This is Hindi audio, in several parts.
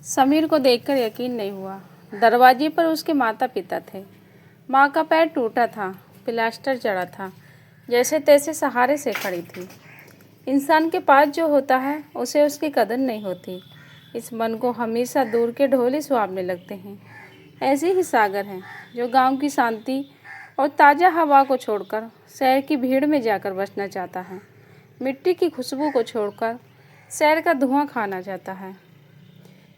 समीर को देखकर यकीन नहीं हुआ। दरवाजे पर उसके माता पिता थे। माँ का पैर टूटा था, प्लास्टर चढ़ा था, जैसे तैसे सहारे से खड़ी थी। इंसान के पास जो होता है उसे उसकी कदर नहीं होती। इस मन को हमेशा दूर के ढोले सुहावने लगते हैं। ऐसे ही सागर हैं जो गांव की शांति और ताज़ा हवा को छोड़कर शहर की भीड़ में जाकर बसना चाहता है। मिट्टी की खुशबू को छोड़कर शहर का धुआं खाना चाहता है।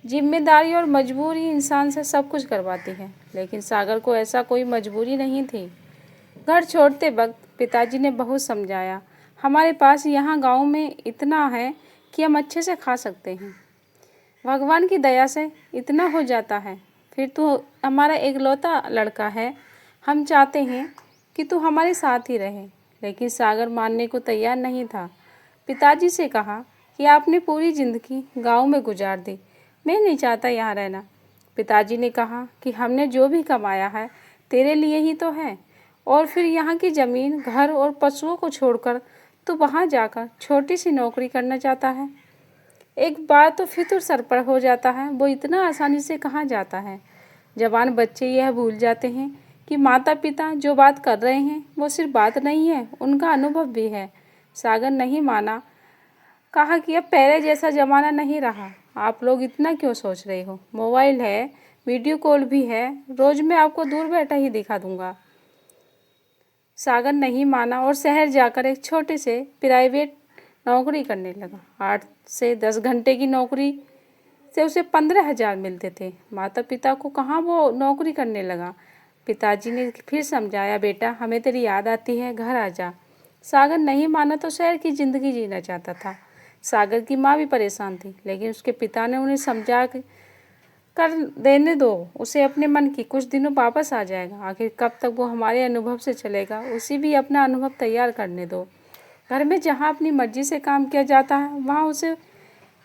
जिम्मेदारी और मजबूरी इंसान से सब कुछ करवाती है, लेकिन सागर को ऐसा कोई मजबूरी नहीं थी। घर छोड़ते वक्त पिताजी ने बहुत समझाया, हमारे पास यहाँ गांव में इतना है कि हम अच्छे से खा सकते हैं। भगवान की दया से इतना हो जाता है। फिर तू हमारा इकलौता लड़का है, हम चाहते हैं कि तू हमारे साथ ही रहे। लेकिन सागर मानने को तैयार नहीं था। पिताजी से कहा कि आपने पूरी ज़िंदगी गांव में गुजार दी, मैं नहीं चाहता यहाँ रहना। पिताजी ने कहा कि हमने जो भी कमाया है तेरे लिए ही तो है, और फिर यहाँ की ज़मीन, घर और पशुओं को छोड़कर तू वहाँ जाकर छोटी सी नौकरी करना चाहता है। एक बार तो फितूर सर पर हो जाता है, वो इतना आसानी से कहाँ जाता है। जवान बच्चे यह भूल जाते हैं कि माता पिता जो बात कर रहे हैं वो सिर्फ बात नहीं है, उनका अनुभव भी है। सागर नहीं माना, कहा कि अब पहले जैसा ज़माना नहीं रहा। आप लोग इतना क्यों सोच रहे हो? मोबाइल है, वीडियो कॉल भी है, रोज़ मैं आपको दूर बैठा ही दिखा दूंगा। सागर नहीं माना और शहर जाकर एक छोटे से प्राइवेट नौकरी करने लगा। 8 से 10 घंटे की नौकरी से उसे 15,000 मिलते थे। माता पिता को कहाँ वो नौकरी करने लगा। पिताजी ने फिर समझाया, बेटा हमें तेरी याद आती है, घर आ जा। सागर नहीं माना तो शहर की ज़िंदगी जीना चाहता था। सागर की माँ भी परेशान थी, लेकिन उसके पिता ने उन्हें समझा कर देने दो, उसे अपने मन की कुछ दिनों वापस आ जाएगा। आखिर कब तक वो हमारे अनुभव से चलेगा, उसे भी अपना अनुभव तैयार करने दो। घर में जहाँ अपनी मर्जी से काम किया जाता है वहाँ उसे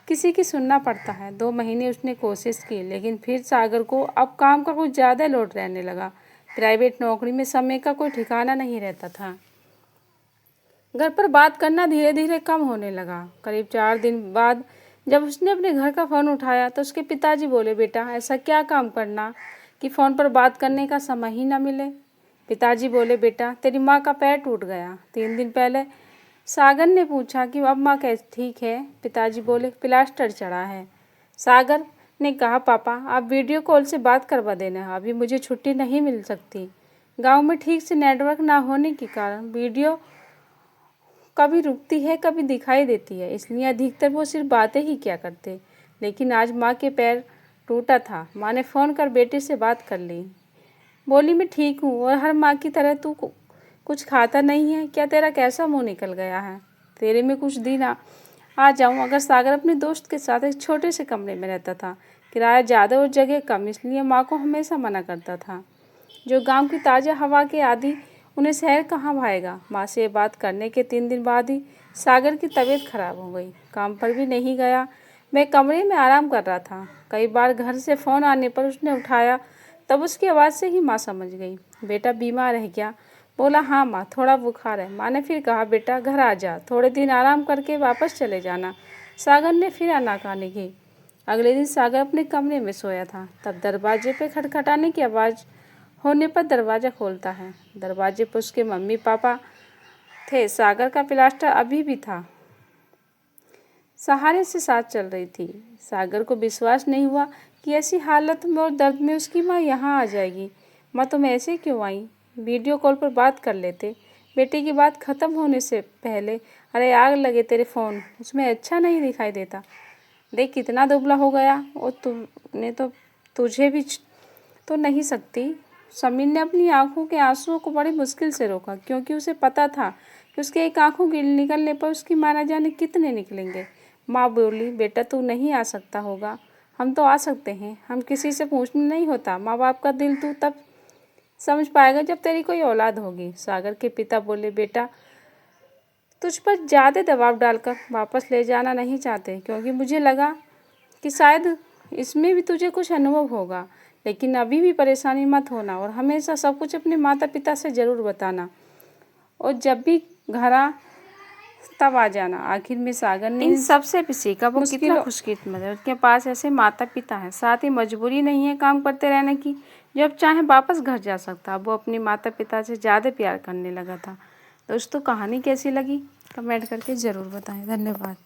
किसी की सुनना पड़ता है। 2 महीने उसने कोशिश की, लेकिन फिर सागर को अब काम का कुछ ज़्यादा लोड रहने लगा। प्राइवेट नौकरी में समय का कोई ठिकाना नहीं रहता था। घर पर बात करना धीरे धीरे कम होने लगा। करीब 4 दिन बाद जब उसने अपने घर का फ़ोन उठाया तो उसके पिताजी बोले, बेटा ऐसा क्या काम करना कि फ़ोन पर बात करने का समय ही ना मिले। पिताजी बोले, बेटा तेरी माँ का पैर टूट गया 3 दिन पहले। सागर ने पूछा कि अब माँ कैसे ठीक है? पिताजी बोले, प्लास्टर चढ़ा है। सागर ने कहा, पापा आप वीडियो कॉल से बात करवा देना, अभी मुझे छुट्टी नहीं मिल सकती। गांव में ठीक से नेटवर्क ना होने के कारण वीडियो कभी रुकती है, कभी दिखाई देती है, इसलिए अधिकतर वो सिर्फ बातें ही क्या करते। लेकिन आज माँ के पैर टूटा था। माँ ने फ़ोन कर बेटे से बात कर ली। बोली, मैं ठीक हूँ और हर माँ की तरह तू कुछ खाता नहीं है क्या? तेरा कैसा मुंह निकल गया है? तेरे में कुछ दिन आ जाऊँ। अगर सागर अपने दोस्त के साथ एक छोटे से कमरे में रहता था। किराया ज़्यादा और जगह कम, इसलिए माँ को हमेशा मना करता था। जो गांव की ताज़ा हवा के आदि, उन्हें शहर कहाँ भाएगा। माँ से बात करने के 3 दिन बाद ही सागर की तबीयत खराब हो गई। काम पर भी नहीं गया। मैं कमरे में आराम कर रहा था। कई बार घर से फ़ोन आने पर उसने उठाया, तब उसकी आवाज़ से ही माँ समझ गई। बेटा बीमार है क्या? बोला, हाँ माँ, थोड़ा बुखार है। माँ ने फिर कहा, बेटा घर आ जा, थोड़े दिन आराम करके वापस चले जाना। सागर ने फिर आनाकानी की। अगले दिन सागर अपने कमरे में सोया था, तब दरवाजे पे खटखटाने की आवाज़ होने पर दरवाज़ा खोलता है। दरवाजे पर उसके मम्मी पापा थे। सागर का प्लास्टर अभी भी था, सहारे से साथ चल रही थी। सागर को विश्वास नहीं हुआ कि ऐसी हालत में और दर्द में उसकी माँ यहाँ आ जाएगी। माँ तुम ऐसे क्यों आई? वीडियो कॉल पर बात कर लेते। बेटे की बात ख़त्म होने से पहले, अरे आग लगे तेरे फ़ोन, उसमें अच्छा नहीं दिखाई देता। देख कितना दुबला हो गया, और तुमने तो तुझे भी तो नहीं सकती। समीर ने अपनी आंखों के आंसुओं को बड़ी मुश्किल से रोका, क्योंकि उसे पता था कि उसके एक आंखों के निकलने पर उसकी माँ न जाने कितने निकलेंगे। माँ बोली, बेटा तू नहीं आ सकता होगा, हम तो आ सकते हैं, हम किसी से पूछने नहीं होता। माँ बाप का दिल तू तब समझ पाएगा जब तेरी कोई औलाद होगी। सागर के पिता बोले, बेटा तुझ पर ज़्यादा दबाव डालकर वापस ले जाना नहीं चाहते, क्योंकि मुझे लगा कि शायद इसमें भी तुझे कुछ अनुभव होगा। लेकिन अभी भी परेशानी मत होना, और हमेशा सब कुछ अपने माता पिता से ज़रूर बताना। और जब भी घर आ तब आ जाना। आखिर में सागर ने इन सबसे भी सीखा वो कितना खुशकिस्मत है, उसके पास ऐसे माता पिता हैं। साथ ही मजबूरी नहीं है काम करते रहने की, जब चाहे वापस घर जा सकता। वो अपने माता पिता से ज़्यादा प्यार करने लगा था। दोस्तों, कहानी कैसी लगी कमेंट करके ज़रूर बताएं। धन्यवाद।